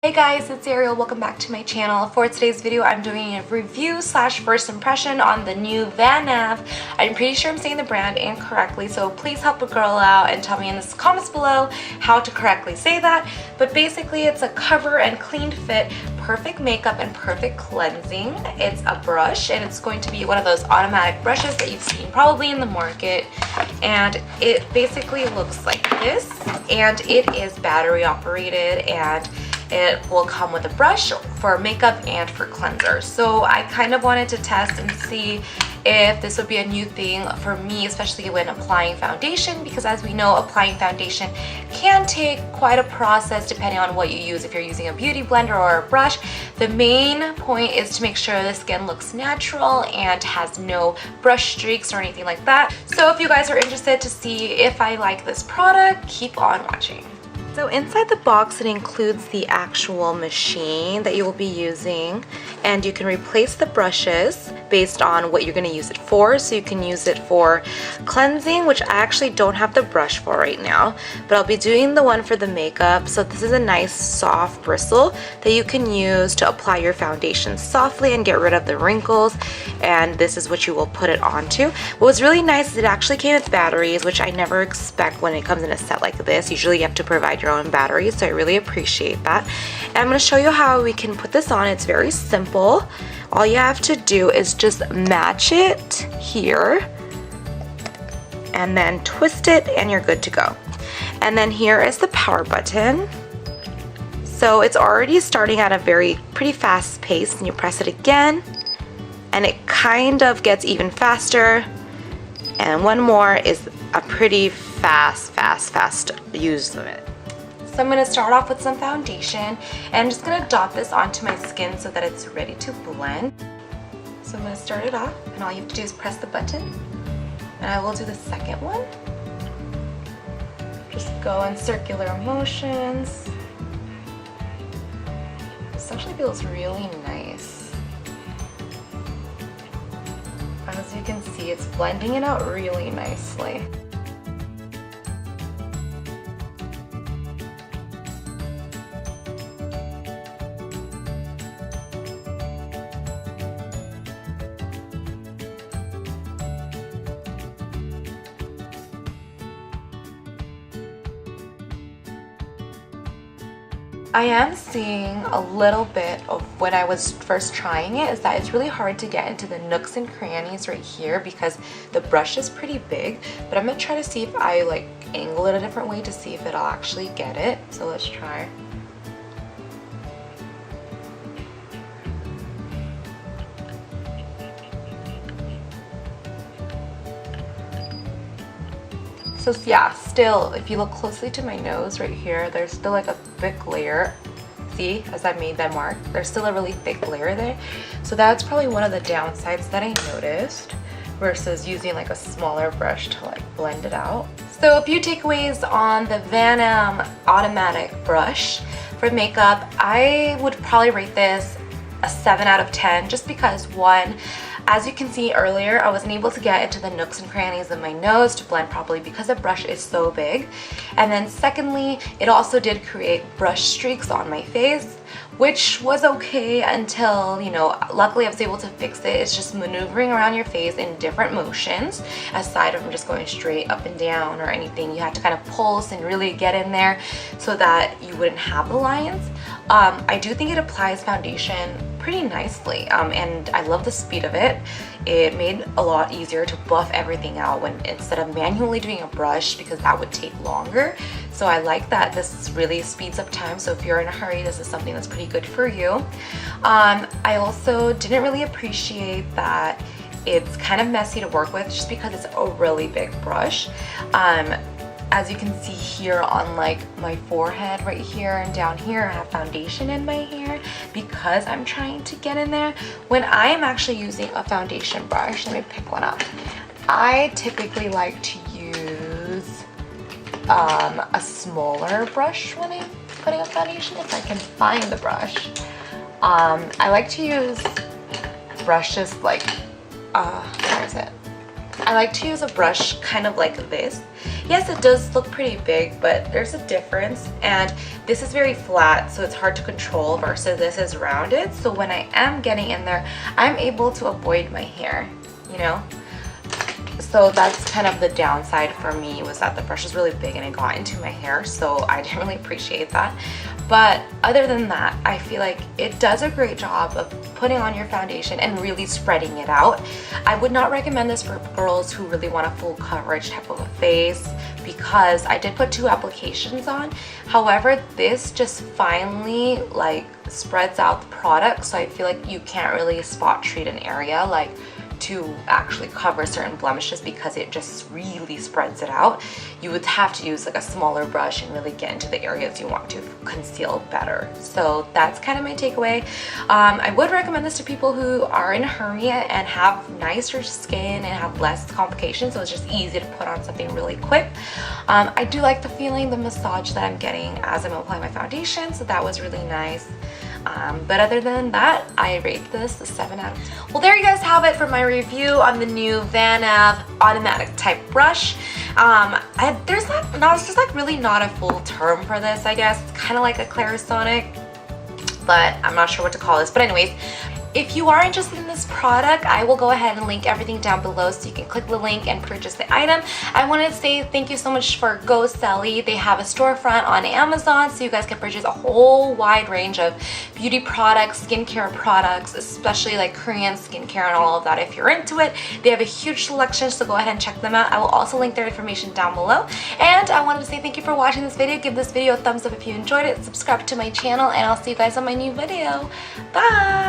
Hey guys, it's Arielle. Welcome back to my channel. For today's video, I'm doing a review slash first impression on the new Vanav. I'm pretty sure I'm saying the brand incorrectly, so please help a girl out and tell me in the comments below how to correctly say that. But basically, it's a cover and clean fit, perfect makeup and perfect cleansing. It's a brush, and it's going to be one of those automatic brushes that you've seen probably in the market. And it basically looks like this, and it is battery operated, and it will come with a brush for makeup and for cleanser. So I kind of wanted to test and see if this would be a new thing for me, especially when applying foundation, because as we know, applying foundation can take quite a process depending on what you use. If you're using a beauty blender or a brush, the main point is to make sure the skin looks natural and has no brush streaks or anything like that. So if you guys are interested to see if I like this product, keep on watching. So inside the box, it includes the actual machine that you will be using, and you can replace the brushes based on what you're going to use it for. So you can use it for cleansing, which I actually don't have the brush for right now, but I'll be doing the one for the makeup. So this is a nice soft bristle that you can use to apply your foundation softly and get rid of the wrinkles, and this is what you will put it onto. What was really nice is it actually came with batteries, which I never expect when it comes in a set like this. Usually you have to provide your own batteries, so I really appreciate that. And I'm going to show you how we can put this on. It's very simple. All you have to do is just match it here and then twist it and you're good to go. And then here is the power button. So it's already starting at a pretty fast pace, and you press it again and it kind of gets even faster, and one more is a pretty fast use of it. So I'm going to start off with some foundation, and I'm just going to dot this onto my skin so that it's ready to blend. So I'm going to start it off, and all you have to do is press the button, and I will do the second one. Just go in circular motions. This actually feels really nice. As you can see, it's blending it out really nicely. I am seeing a little bit of when I was first trying it is that it's really hard to get into the nooks and crannies right here because the brush is pretty big, but I'm gonna try to see if I like angle it a different way to see if it'll actually get it. So let's try. So yeah, still, if you look closely to my nose right here, there's still like a thick layer. See, as I made that mark, there's still a really thick layer there. So that's probably one of the downsides that I noticed versus using like a smaller brush to like blend it out. So a few takeaways on the Vanav automatic brush for makeup. I would probably rate this a 7 out of 10 just because, one, as you can see earlier, I wasn't able to get into the nooks and crannies of my nose to blend properly because the brush is so big. And then secondly, it also did create brush streaks on my face, which was okay until, you know, luckily I was able to fix it. It's just maneuvering around your face in different motions, aside from just going straight up and down or anything. You have to kind of pulse and really get in there so that you wouldn't have the lines. I do think it applies foundation pretty nicely, and I love the speed of it. It made it a lot easier to buff everything out when instead of manually doing a brush, because that would take longer. So I like that this really speeds up time. So if you're in a hurry, this is something that's pretty good for you. I also didn't really appreciate that it's kind of messy to work with just because it's a really big brush. As you can see here on like my forehead right here and down here, I have foundation in my hair because I'm trying to get in there. When I am actually using a foundation brush, let me pick one up. I typically like to use a smaller brush when I'm putting on foundation, if I can find the brush. I like to use brushes like, where is it? I like to use a brush kind of like this. Yes, it does look pretty big, but there's a difference, and this is very flat, so it's hard to control versus this is rounded. So when I am getting in there, I'm able to avoid my hair, you know? So that's kind of the downside for me, was that the brush is really big and it got into my hair, so I didn't really appreciate that. But other than that, I feel like it does a great job of putting on your foundation and really spreading it out. I would not recommend this for girls who really want a full coverage type of a face, because I did put 2 applications on. However, this just finally like spreads out the product, so I feel like you can't really spot treat an area like to actually cover certain blemishes, because it just really spreads it out. You would have to use like a smaller brush and really get into the areas you want to conceal better. So that's kind of my takeaway. I would recommend this to people who are in a hurry and have nicer skin and have less complications, so it's just easy to put on something really quick. I do like the feeling, the massage that I'm getting as I'm applying my foundation, so that was really nice. But other than that, I rate this a 7 out of 10. Well, there you guys have it for my review on the new Vanav automatic type brush. There's just like really not a full term for this, I guess. It's kind of like a Clarisonic, but I'm not sure what to call this. But anyways, if you are interested in this product, I will go ahead and link everything down below so you can click the link and purchase the item. I wanted to say thank you so much for Go Selly. They have a storefront on Amazon, so you guys can purchase a whole wide range of beauty products, skincare products, especially like Korean skincare and all of that. If you're into it, they have a huge selection, so go ahead and check them out. I will also link their information down below. And I wanted to say thank you for watching this video. Give this video a thumbs up if you enjoyed it. Subscribe to my channel, and I'll see you guys on my new video. Bye!